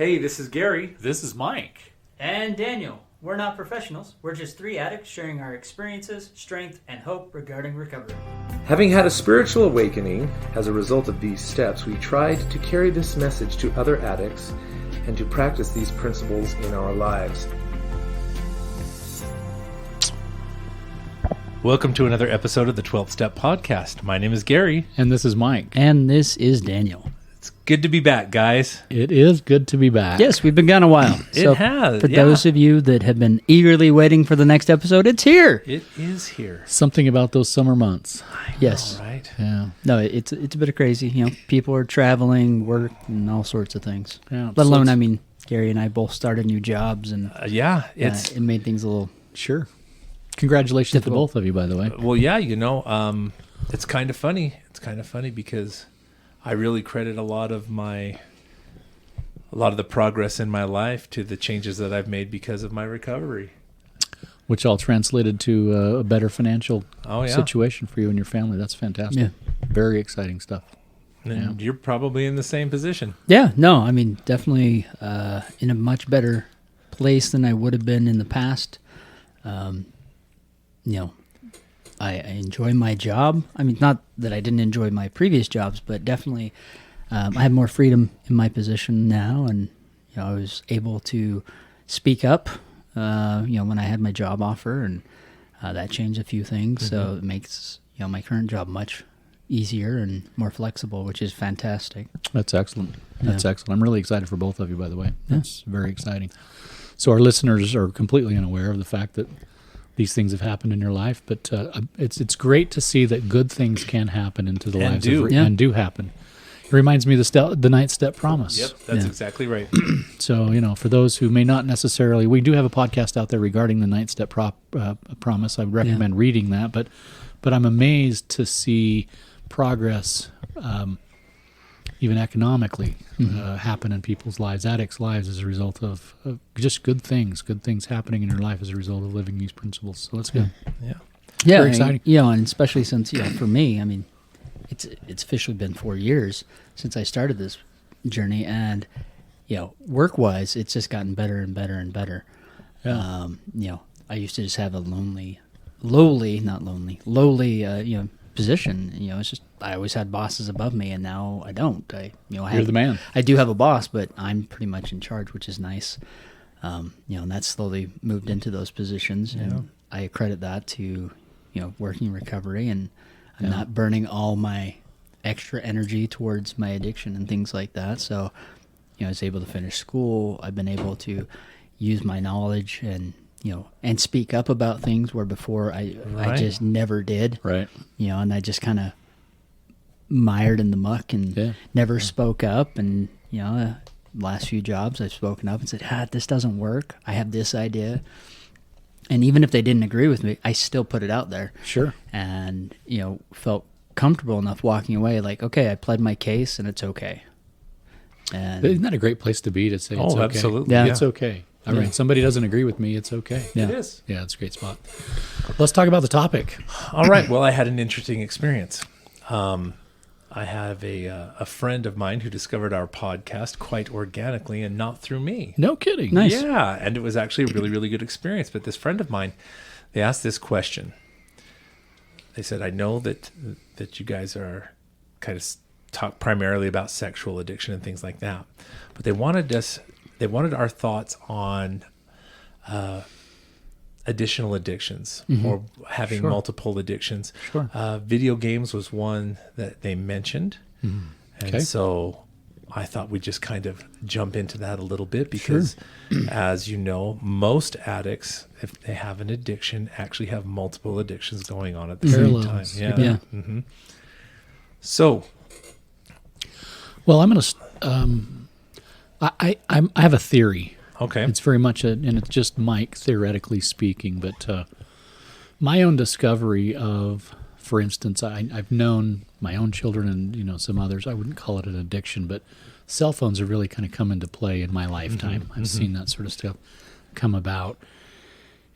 Hey, this is Gary. This is Mike. And Daniel. We're not professionals. We're just three addicts sharing our experiences, strength, and hope regarding recovery. Having had a spiritual awakening as a result of these steps, we tried to carry this message to other addicts and to practice these principles in our lives. Welcome to another episode of the 12th Step Podcast. My name is Gary. And this is Mike. And this is Daniel. It's good to be back, guys. It is good to be back. Yes, we've been gone a while. It has, For yeah. those of you that have been eagerly waiting for the next episode, it's here. It is here. Something about those summer months. Yes. All right. Yeah. No, it's a bit of crazy. You know, people are traveling, work, and all sorts of things. Yeah. Let alone, I mean, Gary and I both started new jobs, and It made things a little Sure. Congratulations difficult. to both of you, by the way. well, yeah. It's kind of funny. It's kind of funny because I really credit a lot of the progress in my life to the changes that I've made because of my recovery. Which all translated to a better financial Oh, yeah. situation for you and your family. That's fantastic. Yeah. Very exciting stuff. And you're probably in the same position. Yeah, no, I mean, definitely in a much better place than I would have been in the past. I enjoy my job. I mean, not that I didn't enjoy my previous jobs, but definitely I have more freedom in my position now, and I was able to speak up. When I had my job offer, and that changed a few things. Mm-hmm. So it makes my current job much easier and more flexible, which is fantastic. That's excellent. That's excellent. I'm really excited for both of you, by the way. Yeah. That's very exciting. So our listeners are completely unaware of the fact that these things have happened in your life, but it's great to see that good things can happen into the lives and do happen. It reminds me of the ninth step promise. Yep, that's exactly right. So, for those who may not necessarily, we do have a podcast out there regarding the ninth step promise. I would recommend reading that, but I'm amazed to see progress, even economically, happen in people's lives, addicts' lives, as a result of just good things happening in your life as a result of living these principles. So that's good. Yeah. Yeah, Very exciting. And especially since for me, I mean, it's officially been 4 years since I started this journey, and work-wise, it's just gotten better and better and better. Yeah. I used to just have a lowly position. It's just I always had bosses above me, and now I don't. You're the man. I do have a boss, but I'm pretty much in charge, which is nice. And that's slowly moved into those positions, and I credit that to working recovery, and I'm not burning all my extra energy towards my addiction and things like that. So, I was able to finish school. I've been able to use my knowledge and speak up about things where before I just never did. Right. And I just kind of mired in the muck and never spoke up. And, last few jobs I've spoken up and said, this doesn't work. I have this idea. And even if they didn't agree with me, I still put it out there. Sure. And, felt comfortable enough walking away, like, okay, I pled my case and it's okay. And Isn't that a great place to be, to say it's okay? Absolutely. Yeah. It's okay. All right. Somebody doesn't agree with me. It's okay. Yeah. It is. Yeah, it's a great spot. Let's talk about the topic. All right. Well, I had an interesting experience. I have a friend of mine who discovered our podcast quite organically and not through me. No kidding. Nice. Yeah, and it was actually a really, really good experience. But this friend of mine, they asked this question. They said, I know that you guys are kind of talk primarily about sexual addiction and things like that, but they wanted our thoughts on additional addictions or having multiple addictions. Sure. Video games was one that they mentioned. And so I thought we'd just kind of jump into that a little bit because, as you know, most addicts, if they have an addiction, actually have multiple addictions going on at the same time. Yeah. Mm-hmm. So, Well, I'm going to. I have a theory. okay. It's very much and it's just Mike theoretically speaking, but my own discovery of, for instance, I've known my own children and some others. I wouldn't call it an addiction, but cell phones have really kind of come into play in my lifetime. I've seen that sort of stuff come about.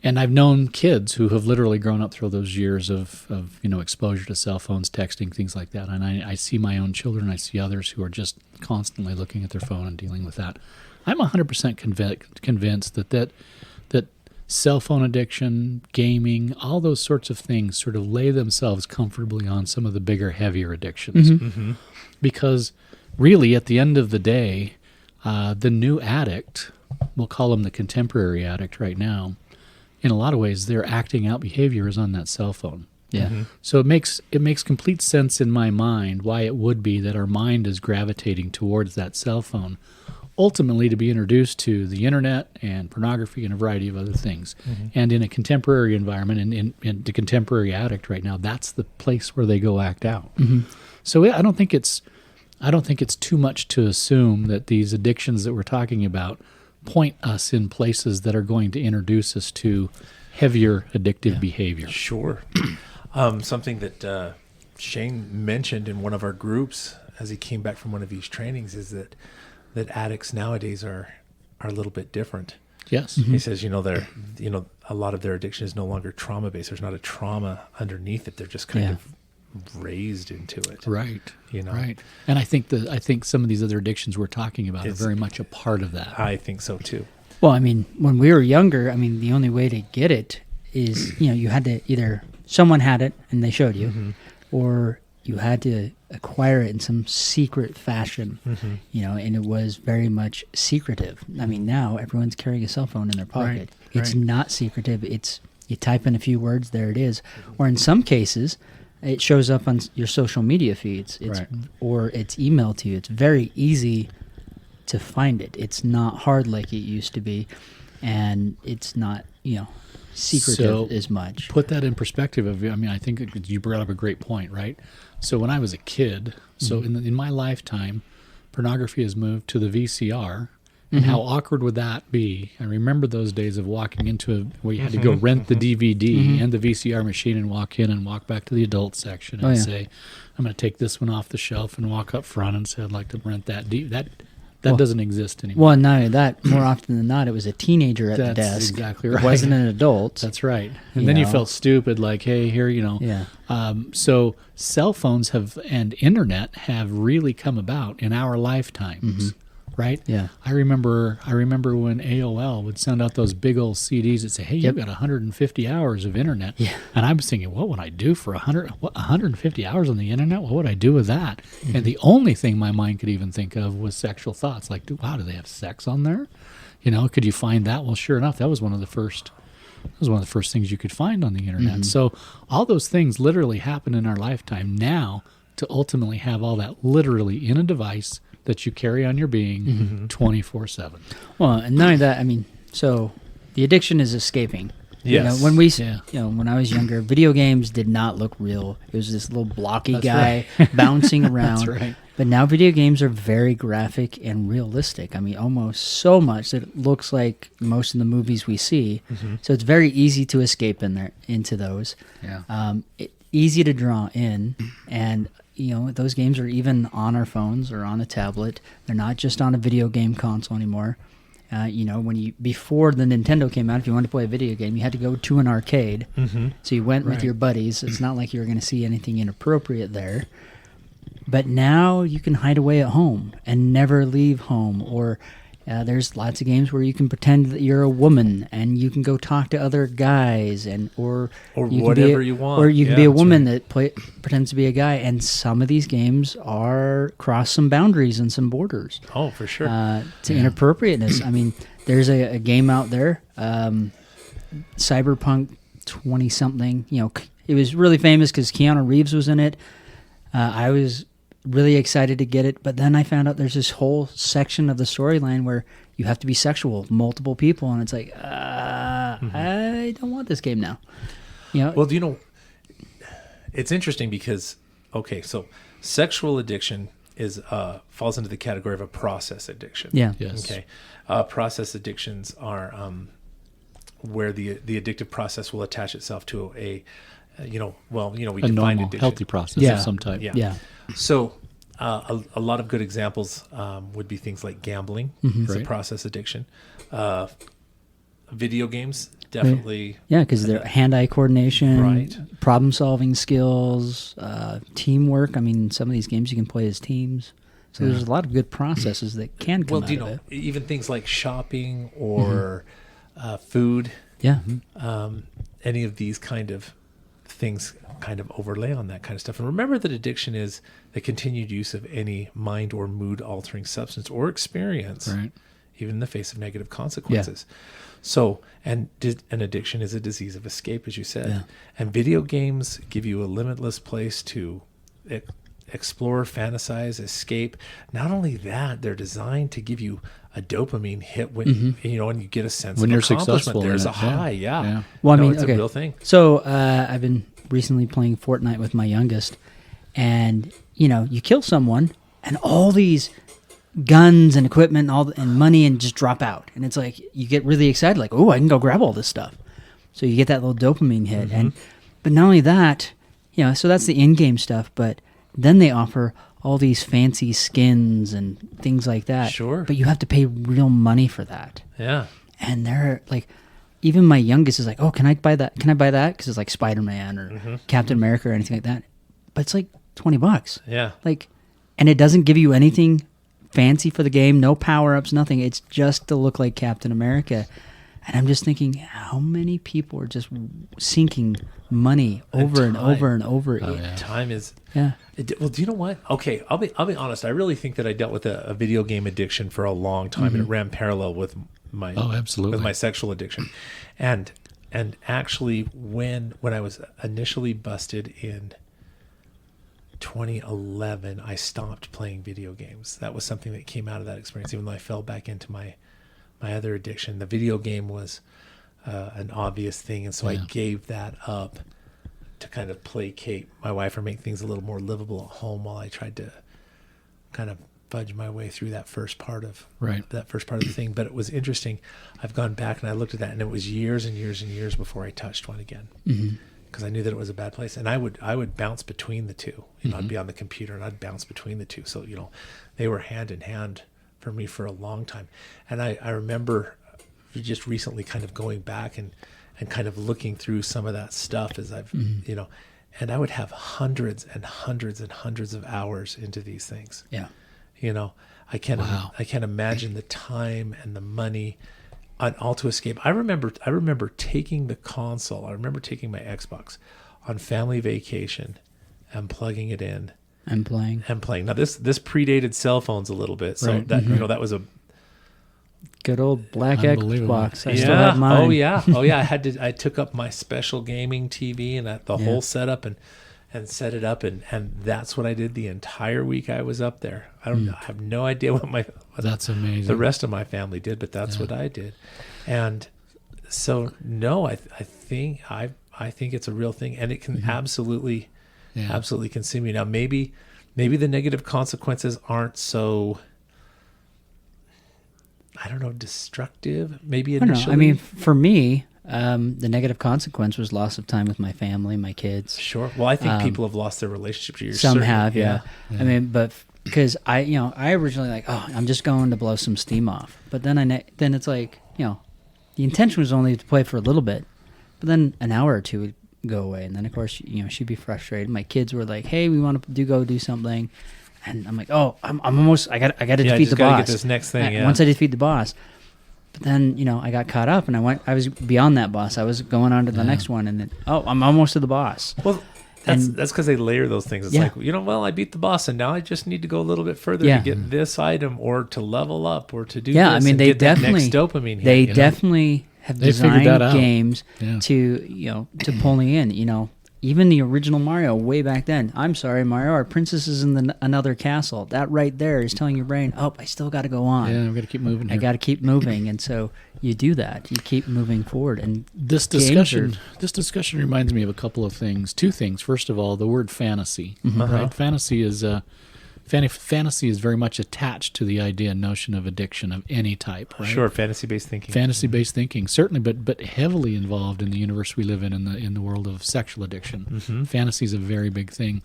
And I've known kids who have literally grown up through those years of exposure to cell phones, texting, things like that. And I see my own children, I see others who are just constantly looking at their phone and dealing with that. I'm 100% convinced that cell phone addiction, gaming, all those sorts of things sort of lay themselves comfortably on some of the bigger, heavier addictions. Because really, at the end of the day, the new addict, we'll call them the contemporary addict right now, in a lot of ways, their acting out behavior is on that cell phone. Yeah. So it makes complete sense in my mind why it would be that our mind is gravitating towards that cell phone, ultimately to be introduced to the internet and pornography and a variety of other things. And in a contemporary environment, and in the contemporary addict right now, that's the place where they go act out. So I don't think it's too much to assume that these addictions that we're talking about point us in places that are going to introduce us to heavier addictive behavior. Sure. Something that Shane mentioned in one of our groups as he came back from one of these trainings is that addicts nowadays are a little bit different. Yes. He says, a lot of their addiction is no longer trauma based. There's not a trauma underneath it. They're just kind of raised into it. Right. Right. And I think some of these other addictions we're talking about are very much a part of that. I think so too. Well, I mean, when we were younger, I mean, the only way to get it is, you had to either someone had it and they showed you, or you had to acquire it in some secret fashion, and it was very much secretive. I mean, now everyone's carrying a cell phone in their pocket. It's not secretive. It's you type in a few words, there it is. Or in some cases, it shows up on your social media feeds, or it's emailed to you. It's very easy to find it. It's not hard like it used to be, and it's not, secretive as much. Put that in perspective. I think you brought up a great point, right? So when I was a kid, in my lifetime, pornography has moved to the VCR. And how awkward would that be? I remember those days of walking into where you had to go rent the DVD and the VCR machine and walk in and walk back to the adult section and say, I'm going to take this one off the shelf and walk up front and say, I'd like to rent that. That doesn't exist anymore. Well, not only that, more often than not, it was a teenager at the desk. That's exactly right. It wasn't an adult. That's right. And then you felt stupid, like, hey, here, So cell phones and internet have really come about in our lifetimes. Right? Yeah. I remember when AOL would send out those big old CDs that say, hey, you've got 150 hours of internet. Yeah. And I was thinking, what would I do for 150 hours on the internet? What would I do with that? And the only thing my mind could even think of was sexual thoughts. Like, wow, do they have sex on there? Could you find that? Well, sure enough, that was one of the first things you could find on the internet. So all those things literally happen in our lifetime now to ultimately have all that literally in a device that you carry on your being 24/7. Well, and not only that, I mean, so the addiction is escaping. Yes. When I was younger, video games did not look real. It was this little blocky guy bouncing around. That's right. But now video games are very graphic and realistic. I mean, almost so much that it looks like most of the movies we see. So it's very easy to escape into those. Yeah. Easy to draw in, and those games are even on our phones or on a tablet. They're not just on a video game console anymore. Before the Nintendo came out, if you wanted to play a video game, you had to go to an arcade. So you went with your buddies. It's not like you were going to see anything inappropriate there. But now you can hide away at home and never leave home. Or there's lots of games where you can pretend that you're a woman and you can go talk to other guys, or you whatever you want. Or you can be a woman that pretends to be a guy. And some of these games cross some boundaries and some borders. Oh, for sure. To inappropriateness. I mean, there's a game out there, Cyberpunk 20-something. It was really famous because Keanu Reeves was in it. I was really excited to get it, but then I found out there's this whole section of the storyline where you have to be sexual with multiple people, and it's like, I don't want this game now. Well, it's interesting because, so sexual addiction falls into the category of a process addiction. Yeah. Yes. Okay. Process addictions are where the addictive process will attach itself to we a define normal, addiction. healthy process of some type. Yeah. So a lot of good examples would be things like gambling. It's a process addiction. Video games, definitely. Yeah, because they're hand-eye coordination, Right. problem-solving skills, teamwork. I mean, some of these games you can play as teams. So there's a lot of good processes that can come out of it. Even things like shopping or food, Yeah. any of these kind of things kind of overlay on that kind of stuff. And remember that addiction is the continued use of any mind or mood altering substance or experience, Right. even in the face of negative consequences. So, and an addiction is a disease of escape, as you said. Yeah. And video games give you a limitless place to explore, fantasize, escape. Not only that, they're designed to give you a dopamine hit when and you get a sense When of you're accomplishment. successful in There's it, a high, yeah. Well, I No, mean, it's okay. a real thing. So I've been recently playing Fortnite with my youngest, and you kill someone, and all these guns and equipment and money and just drop out, and it's like you get really excited, like, oh, I can go grab all this stuff. So you get that little dopamine hit, but not only that, so that's the in-game stuff, but then they offer all these fancy skins and things like that. Sure. But you have to pay real money for that. Yeah. And they're like, even my youngest is like, oh, can I buy that? Can I buy that? Because it's like Spider-Man or Captain America or anything like that. But it's like $20. Yeah. Like, and it doesn't give you anything fancy for the game, no power-ups, nothing. It's just to look like Captain America. And I'm just thinking, how many people are just sinking money over and over and over? Time is... Yeah. Well, do you know what? Okay, I'll be honest. I really think that I dealt with a video game addiction for a long time, and it ran parallel with my absolutely. with my sexual addiction, and actually when I was initially busted in 2011, I stopped playing video games. That was something that came out of that experience. Even though I fell back into my other addiction, the video game was an obvious thing, and so I gave that up to kind of placate my wife or make things a little more livable at home while I tried to kind of fudge my way through that first part of the thing. But it was interesting. I've gone back and I looked at that, and it was years and years and years before I touched one again, because I knew that it was a bad place. And I would bounce between the two. I'd be on the computer and I'd bounce between the two. So they were hand in hand for me for a long time. And I remember just recently kind of going back and kind of looking through some of that stuff as I've, and I would have hundreds and hundreds and hundreds of hours into these things. Yeah. I can't imagine the time and the money and all to escape. I remember taking the console. I remember taking my Xbox on family vacation and plugging it in and playing. Now this predated cell phones a little bit. So Right. that, that was a Good old black Unbelievable. Xbox. I still have mine. Oh yeah. I took up my special gaming TV and the whole setup and set it up and that's what I did the entire week I was up there. I have no idea what That's amazing. the rest of my family did, but that's what I did. And so no, I think it's a real thing, and it can absolutely consume you. Now maybe the negative consequences aren't so, I don't know, destructive. Maybe initially. I don't know. I mean, for me, the negative consequence was loss of time with my family, my kids. Sure. Well, I think people have lost their relationship to you. Some have, yeah. I mean, but because I originally I'm just going to blow some steam off. But then then it's like, the intention was only to play for a little bit, but then an hour or two would go away, and then of course, she'd be frustrated. My kids were like, "Hey, we want to go do something," and I'm like, "Oh, I'm almost. I got to defeat the boss. Get this next thing. Once I defeat the boss." But then, I got caught up, and I was beyond that boss. I was going on to the next one, and then, I'm almost to the boss. Well, that's because they layer those things. It's like, I beat the boss, and now I just need to go a little bit further to get this item, or to level up, or to do this. I mean, they definitely that next dopamine hit, they definitely have designed games to pull me in. Even the original Mario way back then. I'm sorry, Mario, our princess is in another castle. That right there is telling your brain, I still got to go on. Yeah, I've got to keep moving here. I got to keep moving. And so you do that. You keep moving forward. And this discussion reminds me of a couple of things. Two things. First of all, the word fantasy. Right? Fantasy is very much attached to the idea and notion of addiction of any type. Right? Sure, fantasy-based thinking. Fantasy-based thinking, certainly, but heavily involved in the universe we live in the world of sexual addiction. Fantasy is a very big thing.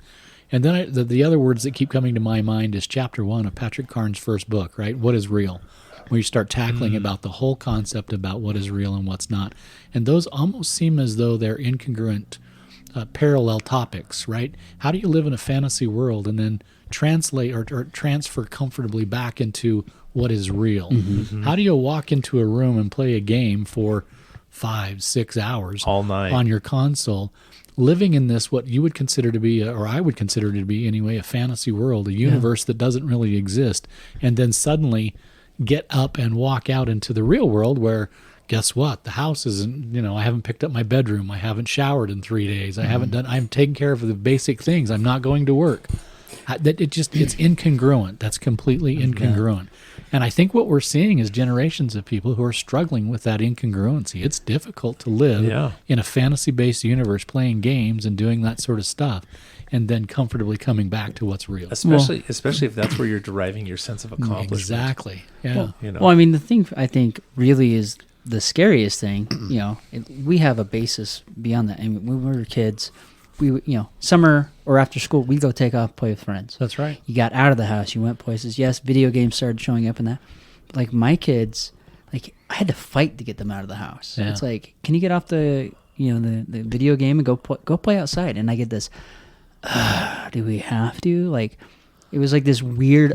And then the other words that keep coming to my mind is chapter 1 of Patrick Carnes' first book, right? What is real? Where you start tackling about the whole concept about what is real and what's not. And those almost seem as though they're incongruent, parallel topics, right? How do you live in a fantasy world and then translate or transfer comfortably back into what is real? How do you walk into a room and play a game for 5-6 hours all night on your console, living in this, what you would consider to be, or I would consider to be anyway, a fantasy world, a universe that doesn't really exist, and then suddenly get up and walk out into the real world where, guess what? The house isn't, I haven't picked up my bedroom. I haven't showered in 3 days. I'm taking care of the basic things. I'm not going to work. It's incongruent. That's completely incongruent. And I think what we're seeing is generations of people who are struggling with that incongruency. It's difficult to live in a fantasy-based universe playing games and doing that sort of stuff and then comfortably coming back to what's real. Especially if that's where you're deriving your sense of accomplishment. Exactly. Yeah. Well, I mean, the thing I think really is the scariest thing, we have a basis beyond that. I mean, when we were kids, summer or after school, we'd go take off, play with friends. That's right. You got out of the house, you went places. Yes, video games started showing up in that. But like my kids, like I had to fight to get them out of the house. Yeah. It's like, can you get off the video game and go play outside? And I get this, do we have to? Like, it was like this weird,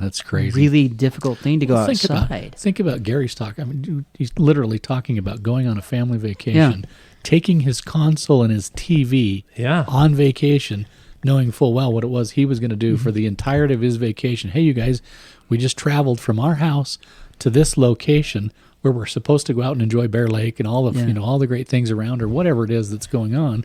that's crazy, really difficult thing to go outside. Think about Gary's talk. I mean, he's literally talking about going on a family vacation, taking his console and his TV on vacation, knowing full well what it was he was going to do for the entirety of his vacation. Hey, you guys, we just traveled from our house to this location where we're supposed to go out and enjoy Bear Lake and all of all the great things around or whatever it is that's going on,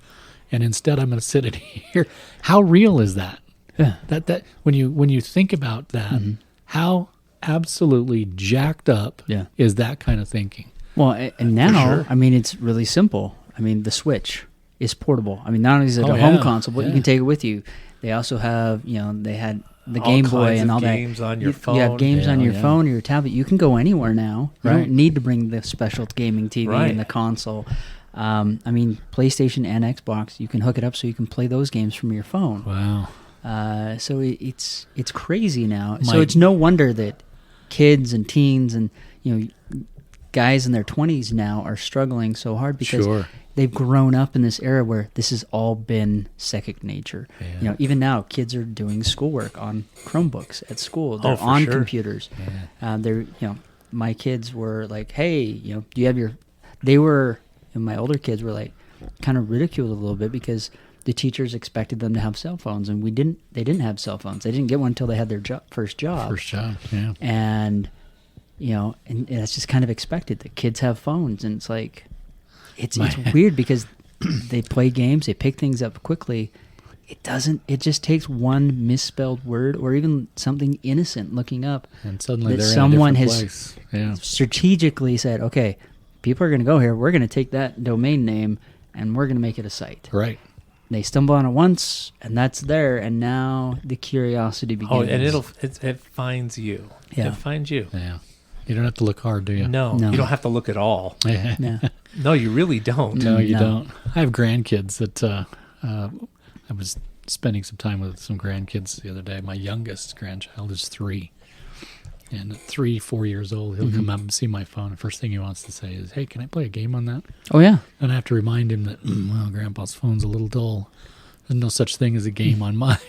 and instead I'm going to sit in here. How real is that? Yeah. That when you think about that, how absolutely jacked up is that kind of thinking? Well, and now, I mean, it's really simple. I mean, the Switch is portable. I mean, not only is it a home console, but you can take it with you. They also have, they had the Game Boy and all that. Games on your phone. You have games on your phone or your tablet. You can go anywhere now. You don't need to bring the special gaming TV and the console. I mean, PlayStation and Xbox, you can hook it up so you can play those games from your phone. Wow. So it's crazy now. So it's no wonder that kids and teens and guys in their 20s now are struggling so hard because they've grown up in this era where this has all been second nature. Yeah. Even now, kids are doing schoolwork on Chromebooks at school. They're on computers. Yeah. They're my kids were like, hey, do you have your? They were, and my older kids were like, kind of ridiculed a little bit because the teachers expected them to have cell phones, and they didn't have cell phones. They didn't get one until they had their first job. Yeah. And and that's just kind of expected that kids have phones, and it's like, it's weird because they play games, they pick things up quickly. It just takes one misspelled word or even something innocent looking up, and suddenly that someone has strategically said, okay, people are going to go here. We're going to take that domain name and we're going to make it a site. Right. They stumble on it once, and that's there, and now the curiosity begins. Oh, and it finds you. Yeah. It finds you. Yeah. You don't have to look hard, do you? No. You don't have to look at all. No, you really don't. No, you don't. I have grandkids that I was spending some time with some grandkids the other day. My youngest grandchild is 3. And at 3-4 years old, he'll come up and see my phone. The first thing he wants to say is, hey, can I play a game on that? Oh, yeah. And I have to remind him that, Grandpa's phone's a little dull. There's no such thing as a game on mine.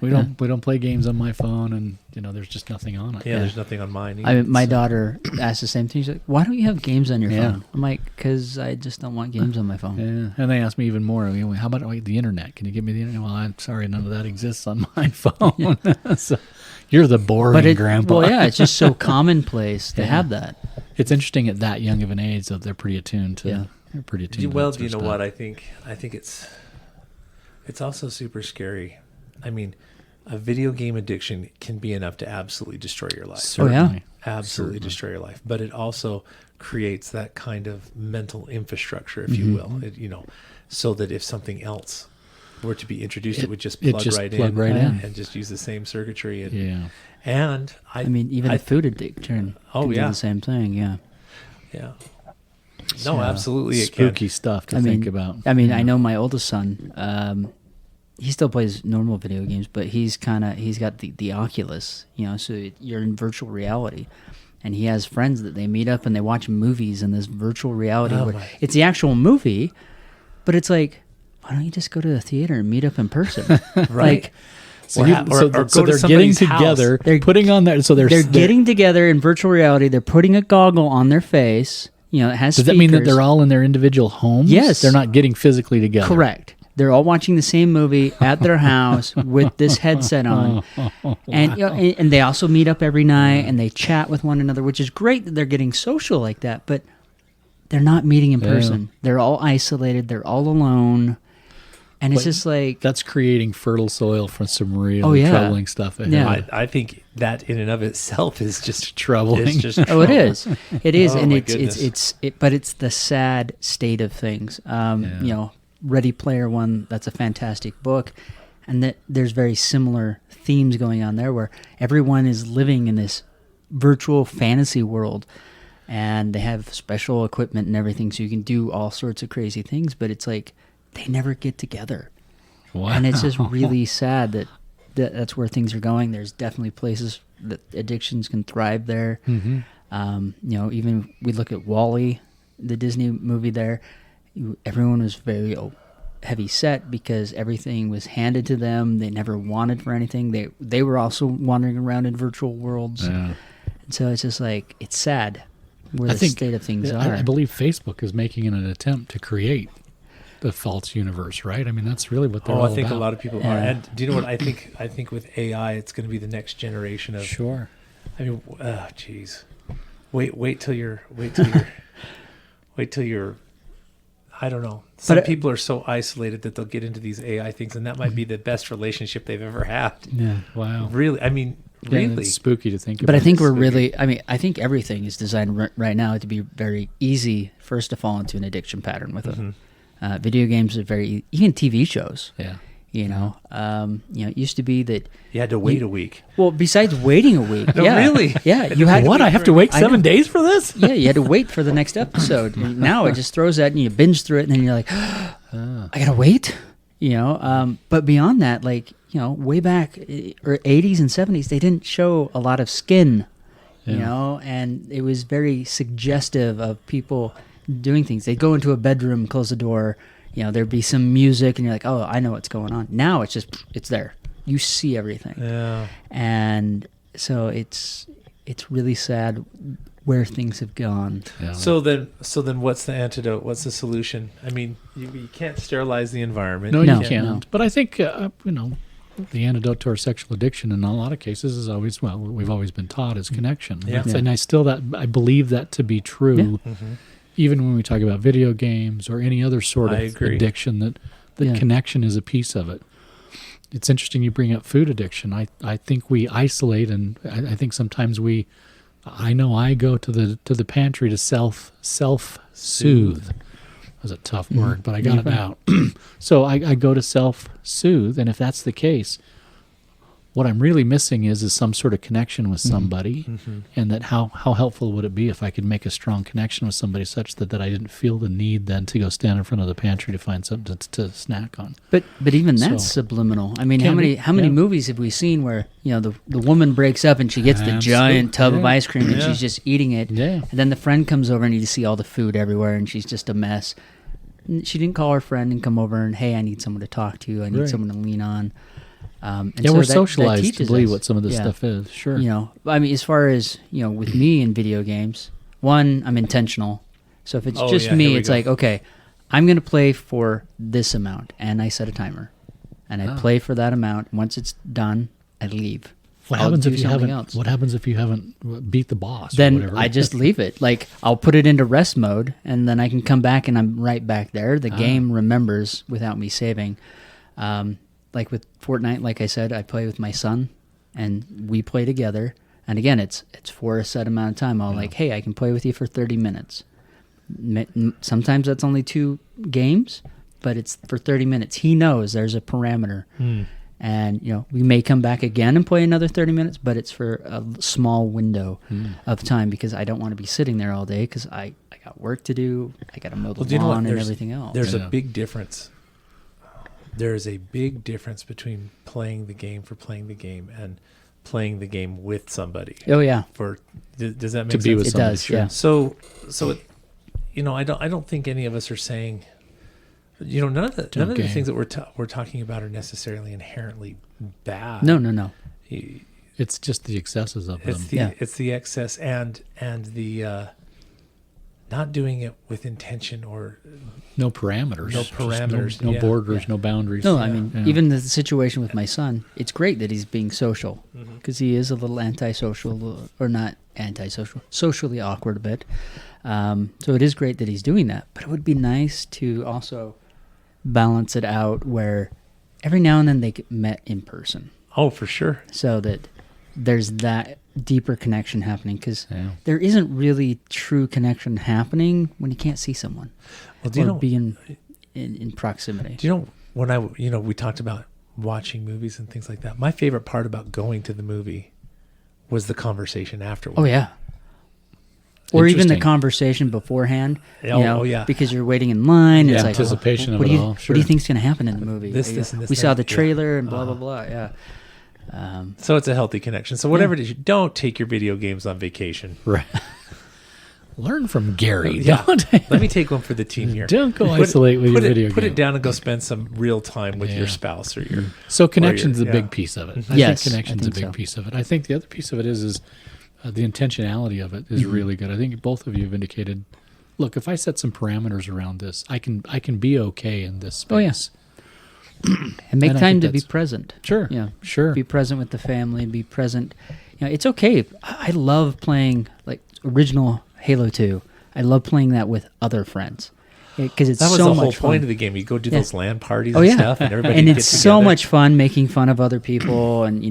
We don't play games on my phone, and there's just nothing on it. Yeah, there's nothing on mine either. My daughter asked the same thing. She's like, why don't you have games on your phone? I'm like, because I just don't want games on my phone. Yeah, and they asked me even more, how about the internet? Can you give me the internet? Well, I'm sorry, none of that exists on my phone. So you're the boring grandpa. Well, yeah, it's just so commonplace to have that. It's interesting at that young of an age that they're pretty attuned to. They're pretty attuned. Well, do you know what? I think it's also super scary. I mean, a video game addiction can be enough to absolutely destroy your life. Certainly. Absolutely destroy your life. But it also creates that kind of mental infrastructure, if you will, so that if something else were to be introduced, it would just plug right in and just use the same circuitry. And I mean, even a food addiction can do the same thing. Yeah. No, absolutely. Spooky stuff to think about. I mean, I know my oldest son, he still plays normal video games, but he's got the Oculus, so you're in virtual reality. And he has friends that they meet up and they watch movies in this virtual reality. It's the actual movie, but it's like, why don't you just go to the theater and meet up in person? Right. So, Or ha- or go so to they're getting somebody's house. together, They're- putting on that. So they're getting together in virtual reality. They're putting a goggle on their face. You know, it has Does speakers. that mean that they're all in their individual homes? Yes. They're not getting physically together. Correct. They're all watching the same movie at their house with this headset on, and you know, and they also meet up every night and they chat with one another, which is great that they're getting social like that. But they're not meeting in person. They're all isolated. They're all alone, and it's just like That's creating fertile soil for some really troubling stuff. Ahead. Yeah. I think that in and of itself is just Troubling. It's just oh, it is, it is, Oh, and my but it's the sad state of things. You know, Ready Player One. That's a fantastic book, and that there's very similar themes going on there, where everyone is living in this virtual fantasy world, and they have special equipment and everything, so you can do all sorts of crazy things. But it's like they never get together, Wow. and it's just really sad that that's where things are going. There's definitely places that addictions can thrive there. Mm-hmm. You know, even we look at Wall-E, the Disney movie there, everyone was very heavy set because everything was handed to them. They never wanted for anything. They were also wandering around in virtual worlds. Yeah. And so it's just like, it's sad where I the think state of things I are. believe Facebook is making an attempt to create the false universe, right? I mean, that's really what they're all I think about. a lot of people are. Yeah. And do you know what I think? I think with AI, it's going to be the next generation of. Sure. I mean, geez, wait till you're. I don't know. Some But, people are so isolated that they'll get into these AI things, and that might be the best relationship they've ever had. Yeah. Wow. Really, I mean, Yeah, really. it's spooky to think about. But I think we're Spooky. really, I think everything is designed right now to be very easy first to fall into an addiction pattern with it. Video games are even TV shows. Yeah. You know, it used to be that. You had to wait a week. Well, besides waiting a week, No, yeah, really? yeah, you had What? I have to wait I know. 7 days for this? Yeah, you had to wait for the next episode. And now it just throws that and you binge through it, and then you're like, I gotta wait. You know, but beyond that, like way back or 80s and 70s, they didn't show a lot of skin. You know, and it was very suggestive of people doing things. They'd go into a bedroom, close the door. There'd be some music, and you're like, oh, I know what's going on. Now it's there. You see everything. Yeah. And so it's really sad where things have gone. Yeah. So then, what's the antidote? What's the solution? I mean, you can't sterilize the environment. No, No, you can't. no. But I think the antidote to our sexual addiction in a lot of cases is always we've always been taught is connection. Yeah. And I believe that to be true. Even when we talk about video games or any other sort I of agree. addiction, that connection is a piece of it. It's interesting you bring up food addiction. I think we isolate, and I think sometimes I know I go to the pantry to self-soothe. That was a tough word, but I got it out. So I go to self-soothe, and if that's the case, what I'm really missing is some sort of connection with somebody, and that how helpful would it be if I could make a strong connection with somebody such that I didn't feel the need then to go stand in front of the pantry to find something to snack on. But even that's So- subliminal. I mean, Can be, how many yeah. movies have we seen where the woman breaks up and she gets the giant tub of ice cream and she's just eating it, Yeah. and then the friend comes over and you see all the food everywhere and she's just a mess. She didn't call her friend and come over and, hey, I need someone to talk to. I need Right. someone to lean on. And Yeah, so we're that socialized to teaches believe us. what some of this Yeah. stuff is. Sure. I mean, as far as with me in video games, one, I'm intentional. So if it's just here me, we it's go. like, okay, I'm going to play for this amount, and I set a timer, and I play for that amount. Once it's done, I leave. What I'll happens do if you something haven't? else. What happens if you haven't beat the boss? or Then whatever? I just leave it. Like, I'll put it into rest mode, and then I can come back, and I'm right back there. The game remembers without me saving. Like with Fortnite, like I said, I play with my son, and we play together. And again, it's for a set amount of time. I'll like, hey, I can play with you for 30 minutes. Sometimes that's only 2 games, but it's for 30 minutes. He knows there's a parameter. And, we may come back again and play another 30 minutes, but it's for a small window of time because I don't want to be sitting there all day because I got work to do. I got to mow the Well, do you know what? lawn and There's- everything else. There's Yeah. a big difference. There is a big difference between playing the game for playing the game and playing the game with somebody. Oh, yeah. Does that make to sense? be with It somebody. does, Sure. yeah. So it, I don't think any of us are saying, none of the Okay. things that we're talking about are necessarily inherently bad. No. It's just the excesses of them. It's the excess and the not doing it with intention or No parameters. No Just parameters, No yeah. borders, no boundaries. No, I mean, Yeah. even the situation with my son, it's great that he's being social Mm-hmm. because he is a little antisocial, or not antisocial, socially awkward a bit. So it is great that he's doing that, but it would be nice to also balance it out where every now and then they get met in person oh, for sure. so that there's that deeper connection happening, because Yeah. there isn't really true connection happening when you can't see someone Well, do you or know? be in proximity. Do you know when we talked about watching movies and things like that? My favorite part about going to the movie was the conversation afterwards. Oh yeah. Or even the Interesting. conversation beforehand. Oh, yeah. Because you're waiting in line. Yeah, It's like, anticipation of what it do you, all, What do sure. you think's going to happen in the movie? This, and this. We saw and the that. Yeah. trailer and blah blah blah. Yeah. So it's a healthy connection. So whatever it is, don't take your video games on vacation. Right. Learn from Gary. Yeah. Don't, Let me take one for the team here. don't go isolate with your video Put game. it down and go spend some real time with Yeah. your spouse or your. So connection's a yeah. big piece of it. I Yes, think connection's I a think big so. piece of it. I think the other piece of it is the intentionality of it is really good. I think both of you have indicated, look, if I set some parameters around this, I can be okay in this Oh, yeah. space. And make And I time think to be that's- present. Sure. Yeah. Sure. Be present with the family. Be present. It's okay. I love playing like original Halo 2. I love playing that with other friends because it's That was so the much whole fun. point of the game. You go do Yeah. those LAN parties Oh and yeah, stuff, and everybody and gets it's so together. much fun making fun of other people, and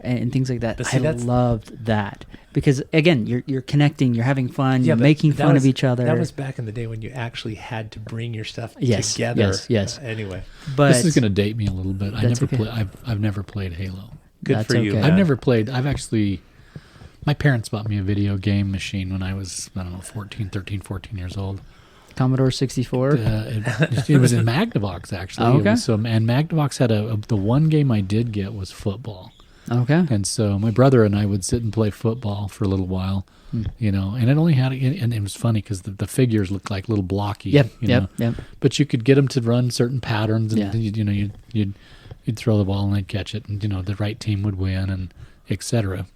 and things like that. But see, I that's- loved that because again, you're connecting, you're having fun, you're but making that fun was- of each other. That was back in the day when you actually had to bring your stuff Yes, together. yes. Anyway, but This is going to date me a little bit. That's okay. I've never played Halo. good That's for you. okay. man. I've never played. My parents bought me a video game machine when I was, 13, 14 years old. Commodore 64. It was in Magnavox, actually. Oh, okay. It was, and Magnavox had the one game I did get was football. Okay. And so my brother and I would sit and play football for a little while, and it only had, and it was funny because the figures looked like little blocky. Yep. you know. Yep. But you could get them to run certain patterns, and Yeah. you'd throw the ball and they'd catch it, and the right team would win, and etc.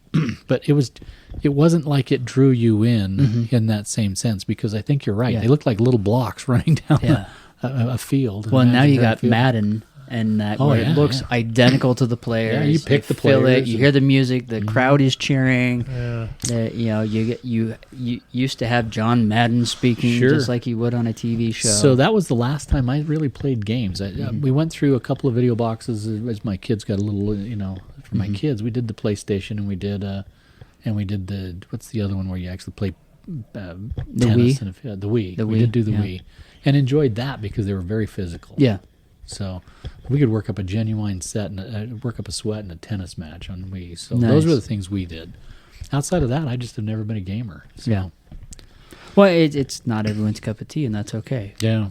But it wasn't like it drew you in that same sense, because I think you're right. Yeah. They looked like little blocks running down Yeah. a field. Well, now you imaginary got field. Madden, and that Oh, where yeah, it looks yeah. identical to the players. Yeah, you pick They the feel players it. You and- hear the music. The crowd is cheering. Yeah. You used to have John Madden speaking Sure. just like you would on a TV show. So that was the last time I really played games. We went through a couple of video boxes as my kids got a little, for my kids. We did the PlayStation, and we did the what's the other one where you actually play tennis? Wii? And the Wii. The We Wii, did do the yeah. Wii, and enjoyed that because they were very physical. yeah. So we could work up a genuine set and work up a sweat in a tennis match on Wii. So Nice. those were the things we did. Outside of that, I just have never been a gamer. So, Yeah. Well, it's not everyone's cup of tea, and that's okay. yeah.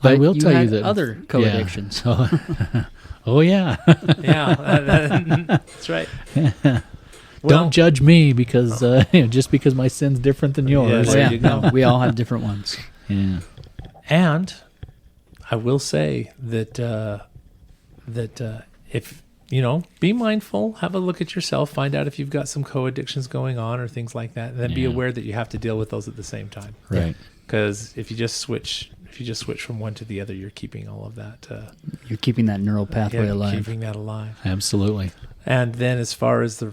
But I will tell you had that other co-addictions. Yeah. Oh yeah. Yeah, that's right. Don't judge me because just because my sin's different than yours. There Oh, yeah. you go. No, we all have different ones. Yeah. And I will say that if be mindful, have a look at yourself, find out if you've got some co-addictions going on or things like that, and then be Yeah. aware that you have to deal with those at the same time. Right. Because if you just switch from one to the other, you're keeping all of that. You're keeping that neural pathway alive. Keeping that alive. Absolutely. And then as far as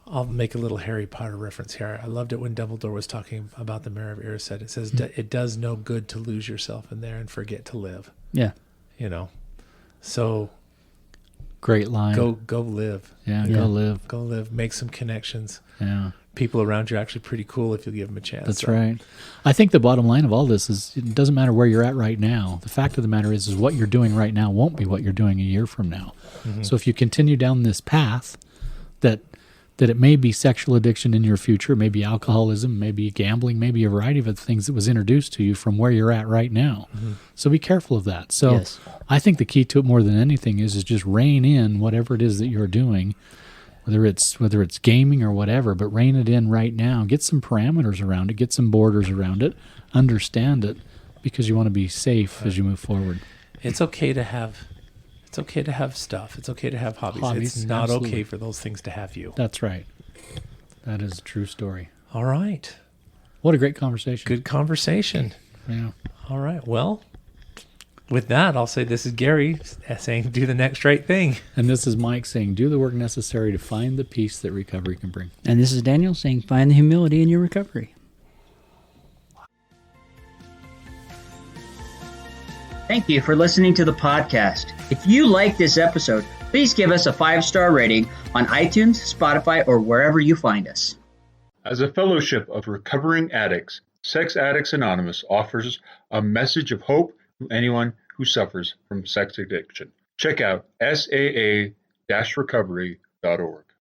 I'll make a little Harry Potter reference here. I loved it when Dumbledore was talking about the Mare of Erised. It says, it does no good to lose yourself in there and forget to live. Yeah. So Great line. go live. Yeah, Yeah. go live. Go live. Make some connections. Yeah. People around you are actually pretty cool if you give them a chance. That's So, right. I think the bottom line of all this is it doesn't matter where you're at right now. The fact of the matter is what you're doing right now won't be what you're doing a year from now. Mm-hmm. So if you continue down this path, that it may be sexual addiction in your future, maybe alcoholism, maybe gambling, maybe a variety of other things that was introduced to you from where you're at right now. Mm-hmm. So be careful of that. So Yes. I think the key to it more than anything is just rein in whatever it is that you're doing, whether it's gaming or whatever, but rein it in right now. Get some parameters around it, get some borders around it, understand it, because you want to be safe as you move forward. It's okay to have stuff. It's okay to have hobbies. It's not absolutely. okay for those things to have you. That's right. That is a true story. All right. What a great conversation. Good conversation. Yeah. All right. Well, with that, I'll say this is Gary saying, do the next right thing. And this is Mike saying, do the work necessary to find the peace that recovery can bring. And this is Daniel saying, find the humility in your recovery. Thank you for listening to the podcast. If you like this episode, please give us a 5-star rating on iTunes, Spotify, or wherever you find us. As a fellowship of recovering addicts, Sex Addicts Anonymous offers a message of hope to anyone who suffers from sex addiction. Check out saa-recovery.org.